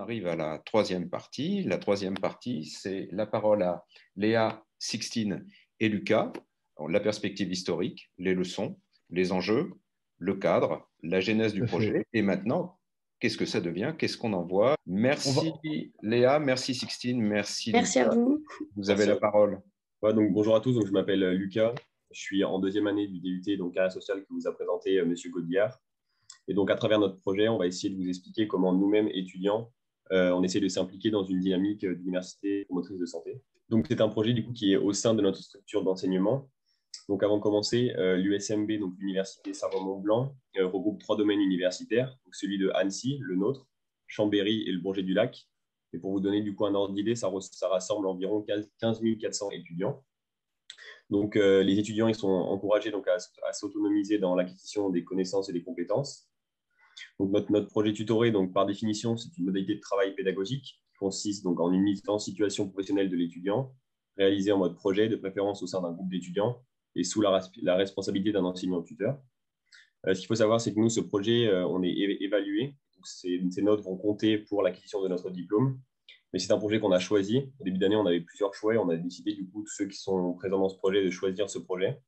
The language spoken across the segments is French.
arrive à la troisième partie. La troisième partie, c'est la parole à Léa, Sixtine et Lucas. Alors, la perspective historique, les leçons, les enjeux, le cadre, la genèse du projet. Et maintenant, qu'est-ce que ça devient? Qu'est-ce qu'on en voit? Merci Léa, merci Sixtine, merci Merci à Lucas. vous. Vous avez la parole. Ouais, donc, bonjour à tous, donc, je m'appelle Lucas. Je suis en deuxième année du DUT, donc carrière sociale, que vous a présenté Monsieur Godillard. Et donc, à travers notre projet, on va essayer de vous expliquer comment nous-mêmes, étudiants, on essaie de s'impliquer dans une dynamique d'université promotrice de santé. Donc, c'est un projet du coup, qui est au sein de notre structure d'enseignement. Donc, avant de commencer, l'USMB, donc l'Université Savoie-Mont-Blanc, regroupe 3 domaines universitaires, donc celui de Annecy, le nôtre, Chambéry et le Bourget-du-Lac. Et pour vous donner du coup un ordre d'idée, ça rassemble environ 15 400 étudiants. Donc, les étudiants ils sont encouragés donc, à s'autonomiser dans l'acquisition des connaissances et des compétences. Donc, notre projet tutoré, donc, par définition, c'est une modalité de travail pédagogique qui consiste donc, en une mise en situation professionnelle de l'étudiant, réalisée en mode projet, de préférence au sein d'un groupe d'étudiants et sous la responsabilité d'un enseignant-tuteur. Ce qu'il faut savoir, c'est que nous, ce projet, on est évalué. Donc, ces notes vont compter pour l'acquisition de notre diplôme. Mais c'est un projet qu'on a choisi. Au début d'année, on avait plusieurs choix et on a décidé, du coup, tous ceux qui sont présents dans ce projet, de choisir ce projet.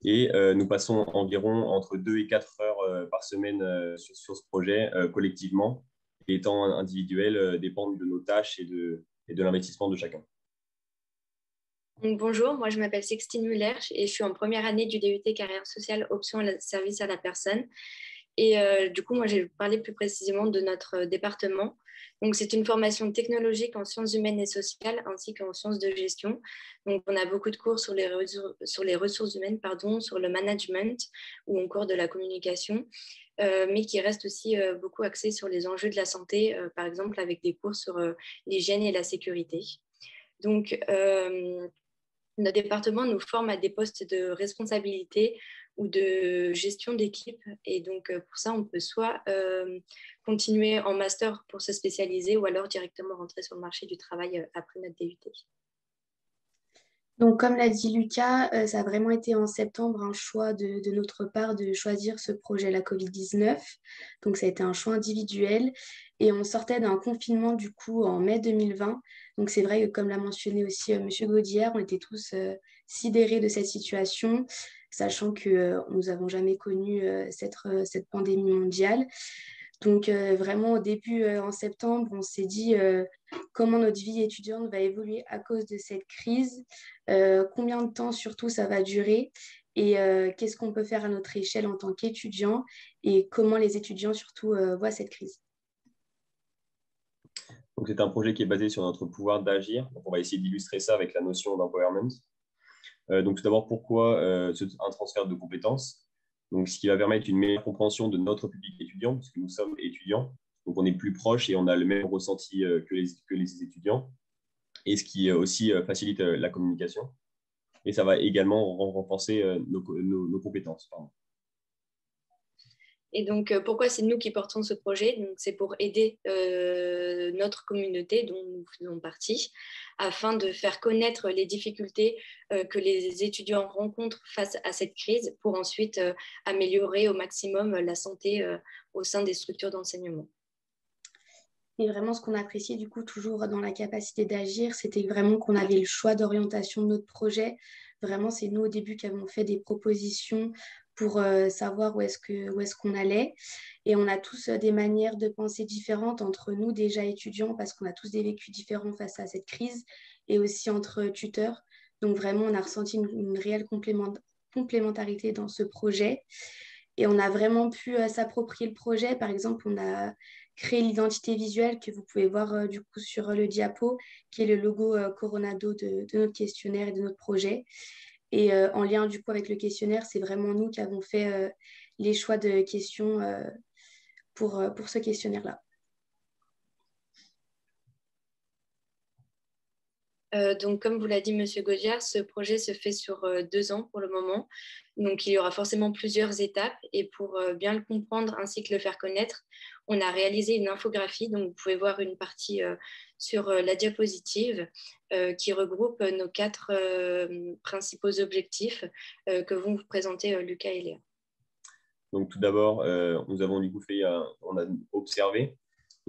Et nous passons environ entre 2 et 4 heures par semaine sur ce projet collectivement. Et étant individuel, dépendent de nos tâches et de l'investissement de chacun. Donc, bonjour, moi je m'appelle Sixtine Muller et je suis en première année du DUT Carrière sociale option service à la personne. Et du coup, moi je vais vous parler plus précisément de notre département. Donc, c'est une formation technologique en sciences humaines et sociales ainsi qu'en sciences de gestion. Donc, on a beaucoup de cours sur les ressources humaines, sur le management ou encore de la communication, mais qui reste aussi beaucoup axé sur les enjeux de la santé, par exemple avec des cours sur l'hygiène et la sécurité. Donc, notre département nous forme à des postes de responsabilité ou de gestion d'équipe. Et donc, pour ça, on peut soit continuer en master pour se spécialiser ou alors directement rentrer sur le marché du travail après notre DUT. Donc, comme l'a dit Lucas, ça a vraiment été en septembre un choix de notre part de choisir ce projet, la Covid-19. Donc, ça a été un choix individuel et on sortait d'un confinement du coup en mai 2020. Donc, c'est vrai que comme l'a mentionné aussi Monsieur Godillard, on était tous sidérés de cette situation, sachant que nous n'avons jamais connu cette pandémie mondiale. Donc, vraiment, au début, en septembre, on s'est dit comment notre vie étudiante va évoluer à cause de cette crise, combien de temps surtout ça va durer et qu'est-ce qu'on peut faire à notre échelle en tant qu'étudiant et comment les étudiants surtout voient cette crise. Donc, c'est un projet qui est basé sur notre pouvoir d'agir. Donc, on va essayer d'illustrer ça avec la notion d'empowerment. Donc, tout d'abord, pourquoi un transfert de compétences? Donc, ce qui va permettre une meilleure compréhension de notre public étudiant, puisque nous sommes étudiants. Donc, on est plus proche et on a le même ressenti que les étudiants. Et ce qui aussi facilite la communication. Et ça va également renforcer nos compétences. Pardon. Et donc, pourquoi c'est nous qui portons ce projet? Donc, c'est pour aider notre communauté dont nous faisons partie, afin de faire connaître les difficultés que les étudiants rencontrent face à cette crise, pour ensuite améliorer au maximum la santé au sein des structures d'enseignement. Et vraiment, ce qu'on appréciait du coup toujours dans la capacité d'agir, c'était vraiment qu'on avait le choix d'orientation de notre projet. Vraiment, c'est nous au début qui avons fait des propositions pour savoir où est-ce qu'on allait. Et on a tous des manières de penser différentes entre nous déjà étudiants, parce qu'on a tous des vécus différents face à cette crise, et aussi entre tuteurs. Donc vraiment, on a ressenti une réelle complémentarité dans ce projet. Et on a vraiment pu s'approprier le projet. Par exemple, on a créé l'identité visuelle que vous pouvez voir du coup sur le diapo, qui est le logo Coronado de notre questionnaire et de notre projet. Et en lien du coup avec le questionnaire, c'est vraiment nous qui avons fait les choix de questions pour ce questionnaire-là. Donc, comme vous l'a dit Monsieur Godillard, ce projet se fait sur 2 ans pour le moment. Donc, il y aura forcément plusieurs étapes. Et pour bien le comprendre ainsi que le faire connaître, on a réalisé une infographie. Donc, vous pouvez voir une partie sur la diapositive qui regroupe nos 4 principaux objectifs que vont vous présenter Lucas et Léa. Donc, tout d'abord, nous avons du coup on a observé.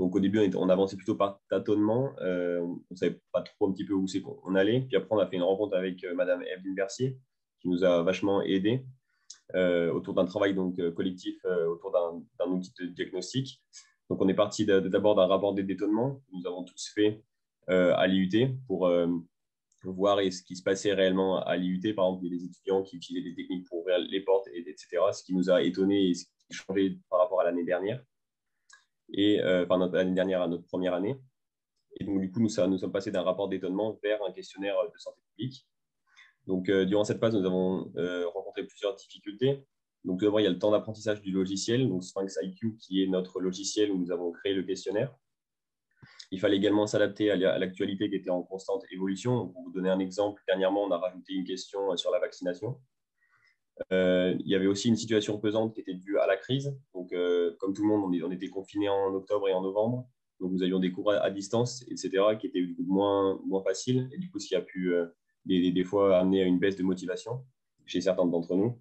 Donc, au début, on avançait plutôt par tâtonnement. On ne savait pas trop un petit peu où c'est qu'on allait. Puis après, on a fait une rencontre avec Madame Evelyne Bercier, qui nous a vachement aidés autour d'un travail donc, collectif, autour d'un outil de diagnostic. Donc, on est parti d'abord d'un rapport d'étonnement que nous avons tous fait à l'IUT pour voir ce qui se passait réellement à l'IUT. Par exemple, il y a des étudiants qui utilisaient des techniques pour ouvrir les portes, etc., ce qui nous a étonnés et ce qui changeait par rapport à l'année dernière. Enfin, l'année dernière à notre première année. Et donc, du coup, nous sommes passés d'un rapport d'étonnement vers un questionnaire de santé publique. Donc, durant cette phase, nous avons rencontré plusieurs difficultés. Donc, tout d'abord, il y a le temps d'apprentissage du logiciel, donc Sphinx IQ, qui est notre logiciel où nous avons créé le questionnaire. Il fallait également s'adapter à l'actualité qui était en constante évolution. Donc, pour vous donner un exemple, dernièrement, on a rajouté une question sur la vaccination. Il y avait aussi une situation pesante qui était due à la crise. Donc, comme tout le monde, on était confinés en octobre et en novembre. Donc, nous avions des cours à distance, etc., qui étaient du coup moins faciles. Et du coup, ce qui a pu des fois amener à une baisse de motivation chez certains d'entre nous.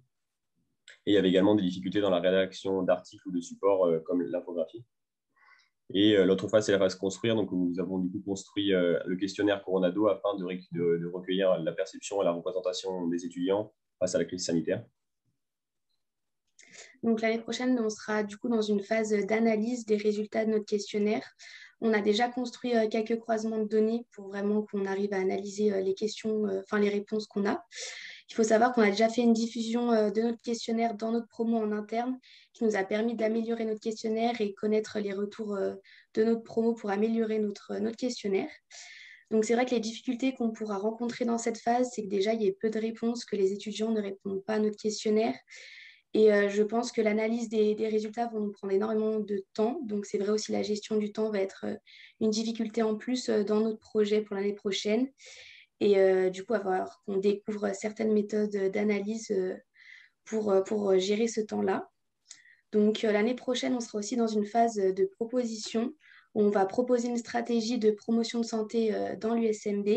Et il y avait également des difficultés dans la rédaction d'articles ou de supports comme l'infographie. Et l'autre phase, c'est la phase construire. Donc, nous avons du coup construit le questionnaire Coronado afin de recueillir la perception et la représentation des étudiants face à la crise sanitaire. Donc l'année prochaine, on sera du coup dans une phase d'analyse des résultats de notre questionnaire. On a déjà construit quelques croisements de données pour vraiment qu'on arrive à analyser les questions, les réponses qu'on a. Il faut savoir qu'on a déjà fait une diffusion de notre questionnaire dans notre promo en interne qui nous a permis d'améliorer notre questionnaire et connaître les retours de notre promo pour améliorer notre questionnaire. Donc c'est vrai que les difficultés qu'on pourra rencontrer dans cette phase, c'est que déjà il y a peu de réponses, que les étudiants ne répondent pas à notre questionnaire. Et je pense que l'analyse des résultats vont nous prendre énormément de temps. Donc, c'est vrai aussi la gestion du temps va être une difficulté en plus dans notre projet pour l'année prochaine. Et du coup, il va falloir qu'on découvre certaines méthodes d'analyse pour gérer ce temps-là. Donc, l'année prochaine, on sera aussi dans une phase de proposition. On va proposer une stratégie de promotion de santé dans l'USMB.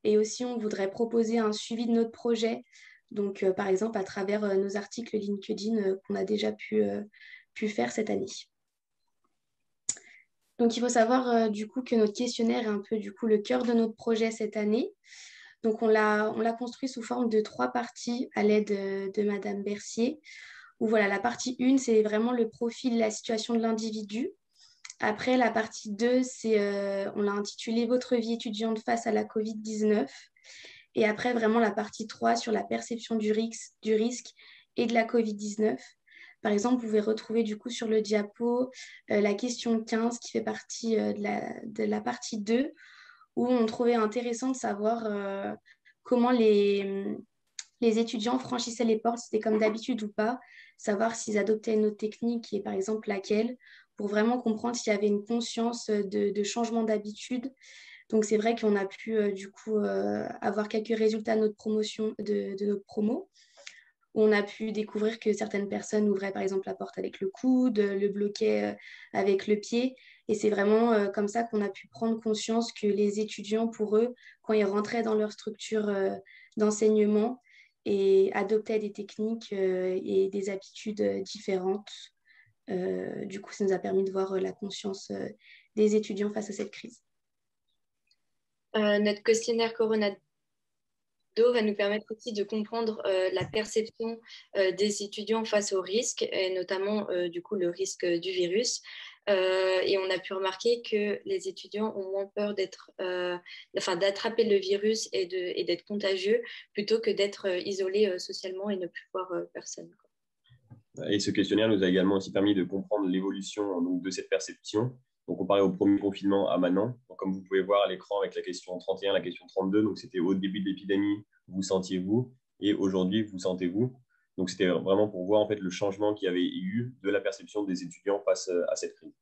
Et aussi, on voudrait proposer un suivi de notre projet. Donc, par exemple, à travers nos articles LinkedIn qu'on a déjà pu faire cette année. Donc, il faut savoir du coup que notre questionnaire est un peu du coup le cœur de notre projet cette année. Donc, on l'a construit sous forme de 3 parties à l'aide de Madame Bercier. Où voilà, la partie 1, c'est vraiment le profil, la situation de l'individu. Après, la partie 2, on l'a intitulé « Votre vie étudiante face à la Covid-19 ». Et après, vraiment, la partie 3 sur la perception du risque et de la Covid-19. Par exemple, vous pouvez retrouver du coup sur le diapo la question 15 qui fait partie de la partie 2 où on trouvait intéressant de savoir comment les étudiants franchissaient les portes, c'était comme d'habitude ou pas, savoir s'ils adoptaient une autre technique et par exemple laquelle, pour vraiment comprendre s'il y avait une conscience de changement d'habitude. Donc, c'est vrai qu'on a pu avoir quelques résultats de notre promotion, de notre promo. On a pu découvrir que certaines personnes ouvraient par exemple la porte avec le coude, le bloquaient avec le pied. Et c'est vraiment comme ça qu'on a pu prendre conscience que les étudiants, pour eux, quand ils rentraient dans leur structure d'enseignement et adoptaient des techniques et des habitudes différentes, du coup, ça nous a permis de voir la conscience des étudiants face à cette crise. Notre questionnaire Coronado va nous permettre aussi de comprendre la perception des étudiants face au risque, et notamment du coup le risque du virus. Et on a pu remarquer que les étudiants ont moins peur d'attraper le virus et d'être contagieux plutôt que d'être isolés socialement et ne plus voir personne. Et ce questionnaire nous a également aussi permis de comprendre l'évolution de cette perception. Donc, comparé au premier confinement à maintenant, donc, comme vous pouvez voir à l'écran avec la question 31, la question 32, donc c'était au début de l'épidémie, vous sentiez-vous, et aujourd'hui, vous sentez-vous. Donc, c'était vraiment pour voir en fait le changement qu'il y avait eu de la perception des étudiants face à cette crise.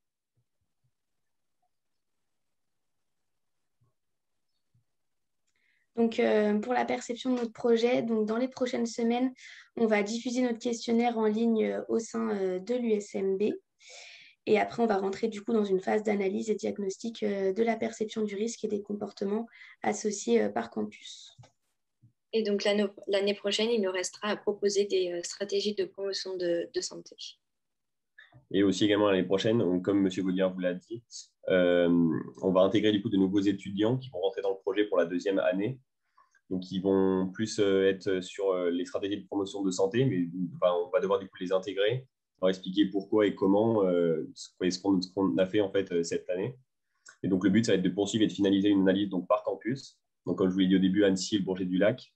Donc, pour la perception de notre projet, donc dans les prochaines semaines, on va diffuser notre questionnaire en ligne au sein de l'USMB. Et après, on va rentrer du coup dans une phase d'analyse et diagnostic de la perception du risque et des comportements associés par campus. Et donc, l'année prochaine, il nous restera à proposer des stratégies de promotion de santé. Et aussi également l'année prochaine, donc, comme M. Gaudière vous l'a dit, on va intégrer du coup de nouveaux étudiants qui vont rentrer dans le projet pour la deuxième année. Donc, ils vont plus être sur les stratégies de promotion de santé, mais on va devoir du coup les intégrer, leur expliquer pourquoi et comment ce qu'on a fait en fait cette année. Et donc, le but, ça va être de poursuivre et de finaliser une analyse donc, par campus. Donc, comme je vous l'ai dit au début, Annecy, le Bourget-du-Lac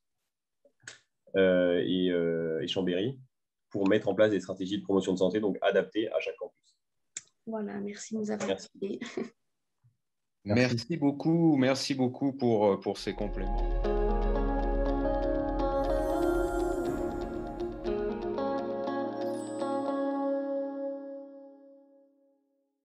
et Chambéry, pour mettre en place des stratégies de promotion de santé donc adaptées à chaque campus. Voilà, merci de nous avoir écoutés. Merci beaucoup pour ces compléments.